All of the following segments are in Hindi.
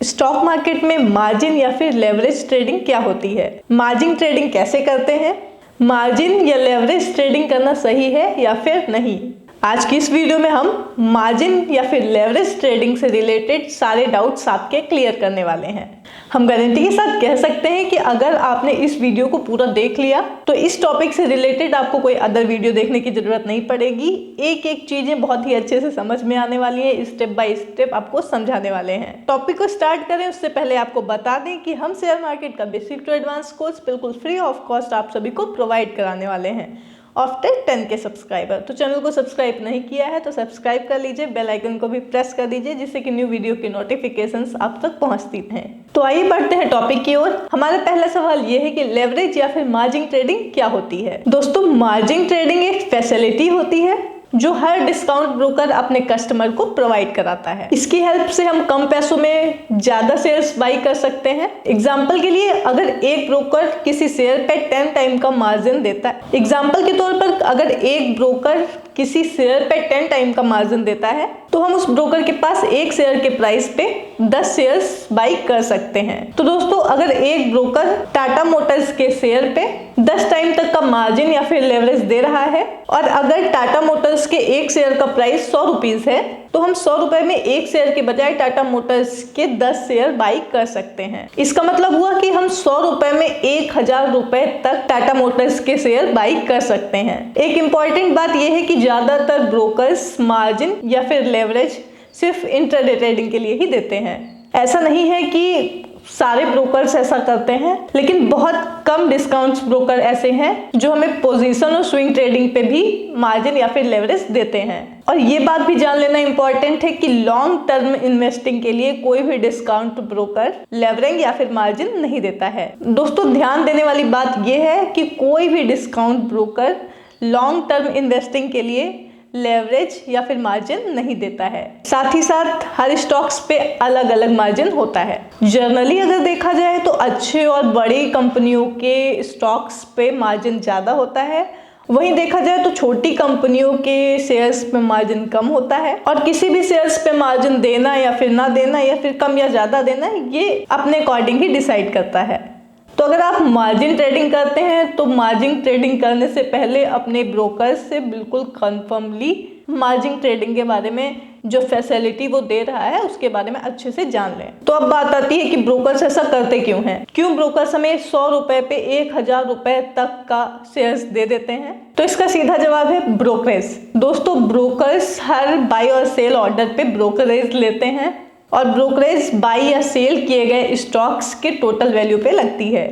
स्टॉक मार्केट में मार्जिन या फिर लेवरेज ट्रेडिंग क्या होती है? मार्जिन ट्रेडिंग कैसे करते हैं? मार्जिन या लेवरेज ट्रेडिंग करना सही है या फिर नहीं? आज की इस वीडियो में हम मार्जिन या फिर लेवरेज ट्रेडिंग से रिलेटेड सारे डाउट्स आपके क्लियर करने वाले हैं। हम गारंटी के साथ कह सकते हैं कि अगर आपने इस वीडियो को पूरा देख लिया तो इस टॉपिक से रिलेटेड आपको कोई अदर वीडियो देखने की जरूरत नहीं पड़ेगी। एक एक चीजें बहुत ही अच्छे से समझ में आने वाली है, स्टेप बाय स्टेप आपको समझाने वाले हैं। टॉपिक को स्टार्ट करें उससे पहले आपको बता दें कि हम शेयर मार्केट का बेसिक टू एडवांस कोर्स बिल्कुल फ्री ऑफ कॉस्ट आप सभी को प्रोवाइड कराने वाले हैं आफ्टर 10K सब्सक्राइबर। तो चैनल को सब्सक्राइब नहीं किया है तो सब्सक्राइब कर लीजिए, बेल आइकन को भी प्रेस कर दीजिए जिससे कि न्यू वीडियो की नोटिफिकेशंस आप तक पहुंचती हैं। तो आइए बढ़ते हैं टॉपिक की ओर। हमारा पहला सवाल ये है कि लेवरेज या फिर मार्जिन ट्रेडिंग क्या होती है? दोस्तों, मार्जिन ट्रेडिंग एक फैसिलिटी होती है जो हर डिस्काउंट ब्रोकर अपने कस्टमर को प्रोवाइड कराता है। इसकी हेल्प से हम कम पैसों में ज्यादा शेयर्स बाई कर सकते हैं। एग्जाम्पल के लिए, अगर एक ब्रोकर किसी शेयर पे 10 टाइम का मार्जिन देता है, एग्जाम्पल के तौर पर अगर एक ब्रोकर किसी शेयर पे 10 टाइम का मार्जिन देता है तो हम उस ब्रोकर के पास एक शेयर के प्राइस पे 10 शेयर्स बाई कर सकते हैं। तो दोस्तों, अगर एक ब्रोकर टाटा मोटर्स के शेयर पे 10 टाइम तक का मार्जिन या फिर लेवरेज दे रहा है और अगर टाटा मोटर्स के एक शेयर का प्राइस 100 रुपीज है तो हम 100 रुपए में एक शेयर के बजाय टाटा मोटर्स के 10 शेयर बाई कर सकते हैं। इसका मतलब हुआ कि हम 100 रुपए में 1000 रुपए तक टाटा मोटर्स के शेयर बाई कर सकते हैं। एक इंपॉर्टेंट बात यह है कि ज्यादातर ब्रोकर्स मार्जिन या फिर लेवरेज सिर्फ इंट्राडे ट्रेडिंग के लिए ही देते हैं। ऐसा नहीं है कि सारे ब्रोकर्स ऐसा करते हैं, लेकिन बहुत कम डिस्काउंट्स ब्रोकर ऐसे हैं जो हमें पोजीशन और स्विंग ट्रेडिंग पे भी मार्जिन या फिर लेवरेज देते हैं। और ये बात भी जान लेना इंपॉर्टेंट है कि लॉन्ग टर्म इन्वेस्टिंग के लिए कोई भी डिस्काउंट ब्रोकर लेवरेज या फिर मार्जिन नहीं देता है। दोस्तों, ध्यान देने वाली बात यह है कि कोई भी discount broker long term investing के लिए लेवरेज या फिर मार्जिन नहीं देता है। साथ ही साथ हर स्टॉक्स पे अलग अलग मार्जिन होता है। जनरली अगर देखा जाए तो अच्छे और बड़ी कंपनियों के स्टॉक्स पे मार्जिन ज़्यादा होता है, वहीं देखा जाए तो छोटी कंपनियों के शेयर्स पे मार्जिन कम होता है। और किसी भी शेयर्स पे मार्जिन देना या फिर ना देना या फिर कम या ज़्यादा देना, ये अपने अकॉर्डिंग ही डिसाइड करता है। तो अगर आप मार्जिन ट्रेडिंग करते हैं तो मार्जिन ट्रेडिंग करने से पहले अपने ब्रोकर से बिल्कुल कंफर्मली मार्जिन ट्रेडिंग के बारे में जो फैसिलिटी वो दे रहा है उसके बारे में अच्छे से जान लें। तो अब बात आती है कि ब्रोकर्स ऐसा करते क्यों हैं? क्यों ब्रोकर्स हमें 100 रुपए पे 1000 रुपए तक का शेयर्स दे देते हैं? तो इसका सीधा जवाब है ब्रोकरेज। दोस्तों, ब्रोकर्स हर बाई और सेल ऑर्डर पे ब्रोकरेज लेते हैं और ब्रोकरेज बाई या सेल किए गए स्टॉक्स के टोटल वैल्यू पे लगती है।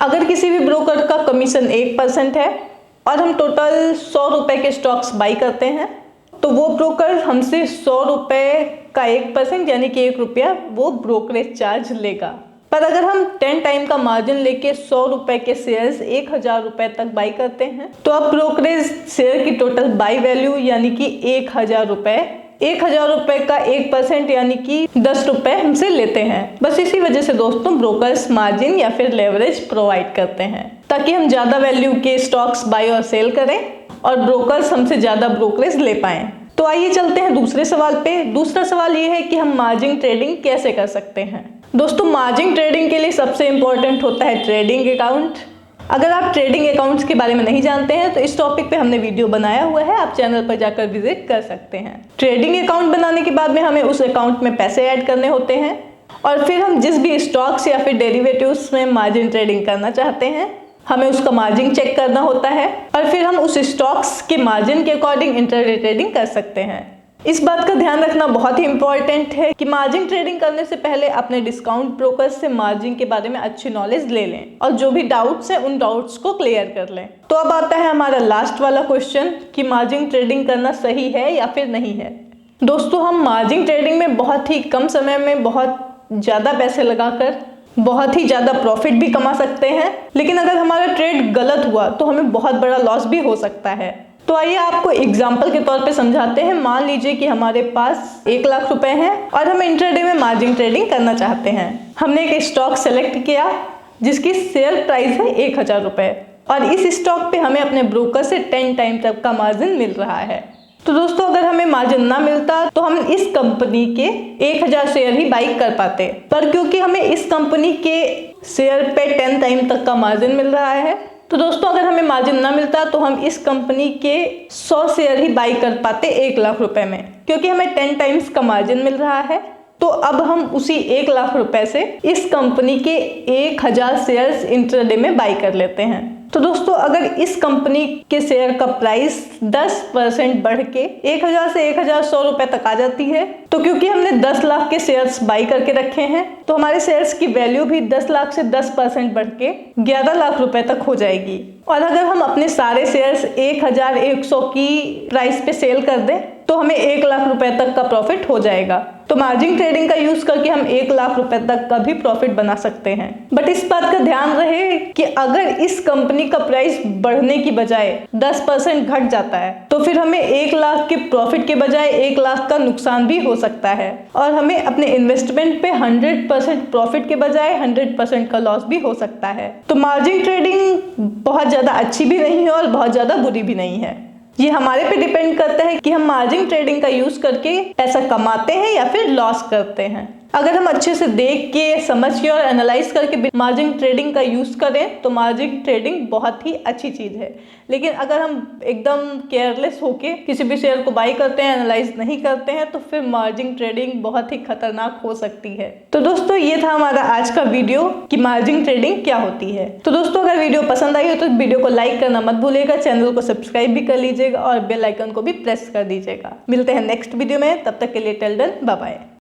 अगर किसी भी ब्रोकर का कमीशन 1% है और हम टोटल 100 रुपए के स्टॉक्स बाई करते हैं तो वो ब्रोकर हमसे 100 रुपए का 1% यानी कि 1 रुपया वो ब्रोकरेज चार्ज लेगा। पर अगर हम 10 टाइम का मार्जिन लेके 100 रुपए के शेयर्स 1000 रुपए तक बाई करते हैं तो अब ब्रोकरेज शेयर की टोटल बाई वैल्यू यानी कि 1000 रुपए, 1000 रुपए का 1% यानी कि 10 रुपए हमसे लेते हैं। बस इसी वजह से दोस्तों ब्रोकर्स मार्जिन या फिर लेवरेज प्रोवाइड करते हैं ताकि हम ज्यादा वैल्यू के स्टॉक्स बाई और सेल करें और ब्रोकर्स हमसे ज्यादा ब्रोकरेज ले पाएं। तो आइए चलते हैं दूसरे सवाल पे। दूसरा सवाल ये है कि हम मार्जिन ट्रेडिंग कैसे कर सकते हैं? दोस्तों, मार्जिन ट्रेडिंग के लिए सबसे इंपॉर्टेंट होता है ट्रेडिंग अकाउंट। अगर आप ट्रेडिंग अकाउंट्स के बारे में नहीं जानते हैं तो इस टॉपिक पे हमने वीडियो बनाया हुआ है, आप चैनल पर जाकर विजिट कर सकते हैं। ट्रेडिंग अकाउंट बनाने के बाद में हमें उस अकाउंट में पैसे ऐड करने होते हैं और फिर हम जिस भी स्टॉक्स या फिर डेरिवेटिव्स में मार्जिन ट्रेडिंग करना चाहते हैं हमें उसका मार्जिन चेक करना होता है और फिर हम उस स्टॉक्स के मार्जिन के अकॉर्डिंग इंट्राडे ट्रेडिंग कर सकते हैं। इस बात का ध्यान रखना बहुत ही इंपॉर्टेंट है कि मार्जिन ट्रेडिंग करने से पहले अपने डिस्काउंट ब्रोकर से मार्जिन के बारे में अच्छी नॉलेज ले लें और जो भी डाउट्स हैं उन डाउट्स को क्लियर कर लें। तो अब आता है हमारा लास्ट वाला क्वेश्चन कि मार्जिन ट्रेडिंग करना सही है या फिर नहीं है। दोस्तों, हम मार्जिन ट्रेडिंग में बहुत ही कम समय में बहुत ज़्यादा पैसे लगाकर बहुत ही ज़्यादा प्रॉफिट भी कमा सकते हैं, लेकिन अगर हमारा ट्रेड गलत हुआ तो हमें बहुत बड़ा लॉस भी हो सकता है। तो आइए आपको एग्जाम्पल के तौर पे समझाते हैं। मान लीजिए कि हमारे पास 1 लाख रुपए हैं और हम इंट्राडे में मार्जिन ट्रेडिंग करना चाहते हैं। हमने एक स्टॉक सेलेक्ट किया जिसकी शेयर प्राइस है 1000 रुपए और इस स्टॉक पे हमें अपने ब्रोकर से 10 टाइम तक का मार्जिन मिल रहा है। तो दोस्तों अगर हमें मार्जिन ना मिलता तो हम इस कंपनी के 1000 शेयर ही बाई कर पाते, पर क्योंकि हमें इस कंपनी के शेयर पे 10 टाइम तक का मार्जिन मिल रहा है, तो दोस्तों अगर हमें मार्जिन ना मिलता तो हम इस कंपनी के 100 शेयर ही बाई कर पाते 1 लाख रुपए में। क्योंकि हमें 10 टाइम्स का मार्जिन मिल रहा है तो अब हम उसी 1 लाख रुपए से इस कंपनी के 1000 शेयर्स इंट्राडे में बाई कर लेते हैं। तो दोस्तों अगर इस कंपनी के शेयर का प्राइस 10% बढ़ के 1000 से 1100 रुपए तक आ जाती है, तो क्योंकि हमने 10 लाख के शेयर्स बाई करके रखे हैं तो हमारे शेयर्स की वैल्यू भी 10 लाख से 10% बढ़ के 11 लाख रुपए तक हो जाएगी। और अगर हम अपने सारे शेयर्स 1100 की प्राइस पे सेल कर दें तो हमें 1 लाख रुपए तक का प्रॉफिट हो जाएगा। तो मार्जिन ट्रेडिंग का यूज करके हम 1 लाख रुपए तक का भी प्रॉफिट बना सकते हैं। बट इस बात का ध्यान रहे कि अगर इस कंपनी का प्राइस बढ़ने की बजाय 10% घट जाता है तो फिर हमें 1 लाख के प्रॉफिट के बजाय 1 लाख का नुकसान भी हो सकता है और हमें अपने इन्वेस्टमेंट पे 100% प्रॉफिट के बजाय 100% का लॉस भी हो सकता है। तो मार्जिन ट्रेडिंग बहुत ज्यादा अच्छी भी नहीं है और बहुत ज्यादा बुरी भी नहीं है। ये हमारे पे डिपेंड करता है कि हम मार्जिन ट्रेडिंग का यूज करके पैसा कमाते हैं या फिर लॉस करते हैं। अगर हम अच्छे से देख के समझ के और एनालाइज करके मार्जिन ट्रेडिंग का यूज करें तो मार्जिन ट्रेडिंग बहुत ही अच्छी चीज है। लेकिन अगर हम एकदम केयरलेस होके किसी भी शेयर को बाई करते हैं, एनालाइज नहीं करते हैं, तो फिर मार्जिन ट्रेडिंग बहुत ही खतरनाक हो सकती है। तो दोस्तों ये था हमारा आज का वीडियो कि मार्जिन ट्रेडिंग क्या होती है। तो दोस्तों अगर वीडियो पसंद आई हो तो वीडियो को लाइक करना मत भूलिएगा, चैनल को सब्सक्राइब भी कर लीजिएगा और बेल आइकन को भी प्रेस कर दीजिएगा। मिलते हैं नेक्स्ट वीडियो में, तब तक के लिए टिल देन बाय बाय।